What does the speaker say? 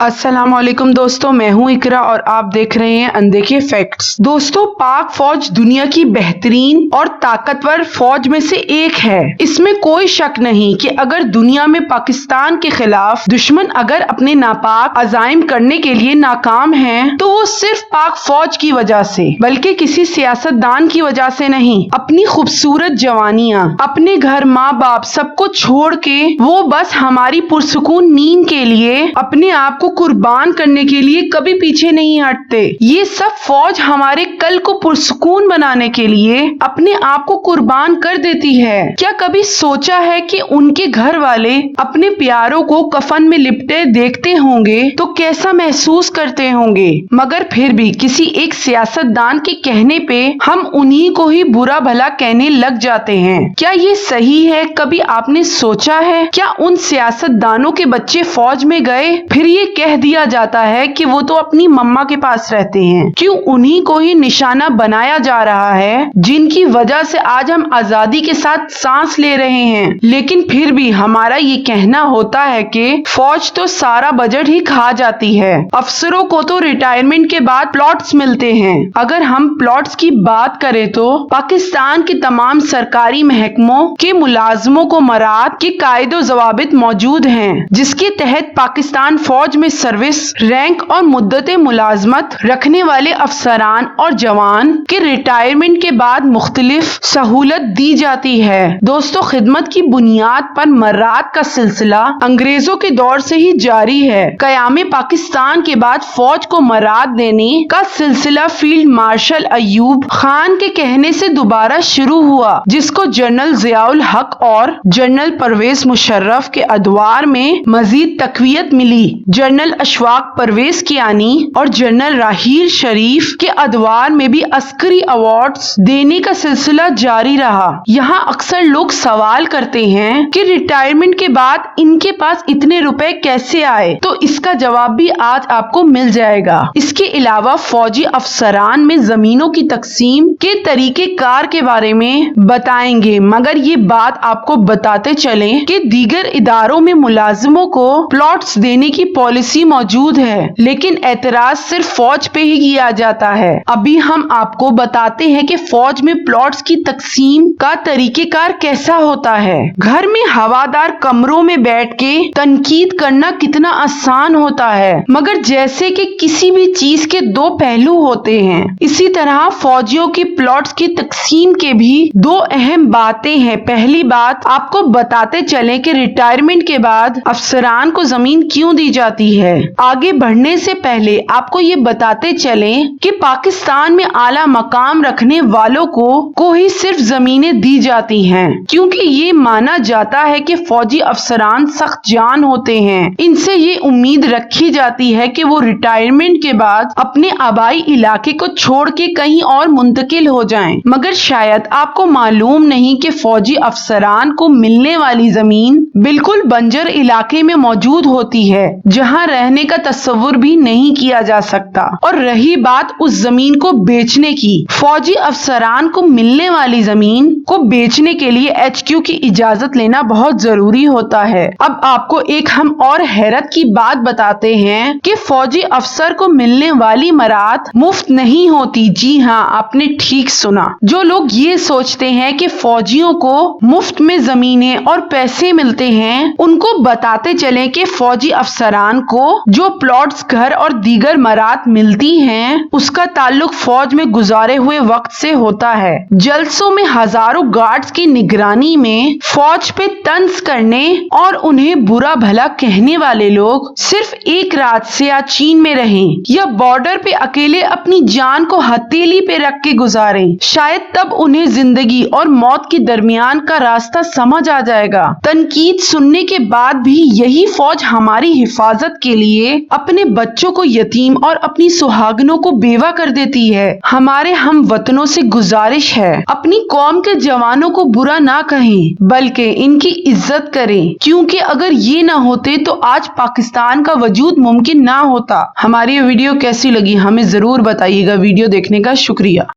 अस्सलाम वालेकुम दोस्तों, मैं हूं इकरा और आप देख रहे हैं अनदेखे फैक्ट्स। दोस्तों, पाक फौज दुनिया की बेहतरीन और ताकतवर फौज में से एक है। इसमें कोई शक नहीं कि अगर दुनिया में पाकिस्तान के खिलाफ दुश्मन अगर अपने नापाक अज़ाइम करने के लिए नाकाम हैं, तो वो सिर्फ पाक फौज की वजह से, बल्कि किसी सियासतदान की वजह से नहीं। अपनी खूबसूरत जवानियां, अपने घर, माँ बाप सबको छोड़ के वो बस हमारी पुरसुकून नींद के लिए अपने आप को कुर्बान करने के लिए कभी पीछे नहीं हटते। ये सब फौज हमारे कल को पुरसुकून बनाने के लिए अपने आप को कुर्बान कर देती है। क्या कभी सोचा है कि उनके घर वाले अपने प्यारों को कफन में लिपटे देखते होंगे तो कैसा महसूस करते होंगे? मगर फिर भी किसी एक सियासतदान के कहने पे हम उन्हीं को ही बुरा भला कहने लग जाते हैं। क्या ये सही है? कभी आपने सोचा है क्या उन सियासतदानों के बच्चे फौज में गए, फिर ये कह दिया जाता है कि वो तो अपनी मम्मा के पास रहते हैं? क्यों उन्हीं को ही निशाना बनाया जा रहा है जिनकी वजह से आज हम आजादी के साथ सांस ले रहे हैं? लेकिन फिर भी हमारा ये कहना होता है कि फौज तो सारा बजट ही खा जाती है। अफसरों को तो रिटायरमेंट के बाद प्लॉट्स मिलते हैं। अगर हम प्लॉट्स की बात करें तो पाकिस्तान के तमाम सरकारी महकमों के मुलाजमों को मराद के कायदो जवाबित मौजूद हैं, जिसके तहत पाकिस्तान फौज में सर्विस, रैंक और मुद्दते मुलाजमत रखने वाले अफसरान और जवान के रिटायरमेंट के बाद मुख्तलिफ सहूलत दी जाती है। दोस्तों, खिदमत की बुनियाद पर मर्रात का सिलसिला अंग्रेजों के दौर से ही जारी है। कयामे पाकिस्तान के बाद फौज को मर्रात देने का सिलसिला फील्ड मार्शल अयूब खान के कहने से दोबारा शुरू हुआ, जिसको जनरल जियाउल हक और जनरल परवेज मुशर्रफ के अदवार में मजीद तकवीयत मिली। जनरल अशफाक परवेज कियानी और जनरल राहील शरीफ के अदवार में भी अस्करी अवार्ड्स देने का सिलसिला जारी रहा। यहाँ अक्सर लोग सवाल करते हैं कि रिटायरमेंट के बाद इनके पास इतने रुपए कैसे आए, तो इसका जवाब भी आज आपको मिल जाएगा। इसके अलावा फौजी अफसरान में जमीनों की तकसीम के तरीके कार के बारे में बताएंगे, मगर ये बात आपको बताते चलें कि दीगर इदारों में मुलाजिमों को प्लॉट्स देने की पॉलिसी मौजूद है, लेकिन एतराज सिर्फ फौज पे ही किया जाता है। अभी हम आपको बताते हैं कि फौज में प्लॉट्स की तकसीम का तरीकेकार कैसा होता है। घर में हवादार कमरों में बैठ के तनकीद करना कितना आसान होता है, मगर जैसे कि किसी भी चीज के दो पहलू होते हैं, इसी तरह फौजियों की प्लॉट्स की तकसीम के भी दो अहम बातें हैं। पहली बात आपको बताते चले कि रिटायरमेंट के बाद अफसरान को जमीन क्यों दी जाती है। आगे बढ़ने से पहले आपको ये बताते चलें कि पाकिस्तान में आला मकाम रखने वालों को ही सिर्फ जमीनें दी जाती हैं, क्योंकि ये माना जाता है कि फौजी अफसरान सख्त जान होते हैं। इनसे ये उम्मीद रखी जाती है कि वो रिटायरमेंट के बाद अपने आबाई इलाके को छोड़ के कहीं और मुंतकिल हो जाएं। मगर शायद आपको मालूम नहीं कि फौजी अफसरान को मिलने वाली जमीन बिल्कुल बंजर इलाके में मौजूद होती है, जहां रहने का तस्वुर भी नहीं किया जा सकता। और रही बात उस जमीन को बेचने की, फौजी अफसरान को मिलने वाली जमीन को बेचने के लिए HQ की इजाजत लेना बहुत जरूरी होता है। अब आपको एक हम और हैरत की बात बताते हैं कि फौजी अफसर को मिलने वाली मरात मुफ्त नहीं होती। जी हाँ, आपने ठीक सुना। जो लोग ये सोचते हैं कि फौजियों को मुफ्त में जमीनें और पैसे मिलते हैं, उनको बताते चले कि फौजी अफसरान को जो प्लॉट्स, घर और दीगर मरात मिलती हैं, उसका ताल्लुक फौज में गुजारे हुए वक्त से होता है। जलसों में हजारों गार्ड्स की निगरानी में फौज पे तंज करने और उन्हें बुरा भला कहने वाले लोग सिर्फ एक रात सियाचिन में रहें या बॉर्डर पे अकेले अपनी जान को हथेली पे रख के गुजारें, शायद तब उन्हें जिंदगी और मौत के दरमियान का रास्ता समझ आ जाएगा। तनकीद सुनने के बाद भी यही फौज हमारी हिफाजत के लिए अपने बच्चों को यतीम और अपनी सुहागनों को बेवा कर देती है। हमारे हम वतनों से गुजारिश है, अपनी कौम के जवानों को बुरा ना कहें, बल्कि इनकी इज्जत करें, क्योंकि अगर ये ना होते तो आज पाकिस्तान का वजूद मुमकिन ना होता। हमारी वीडियो कैसी लगी हमें जरूर बताइएगा। वीडियो देखने का शुक्रिया।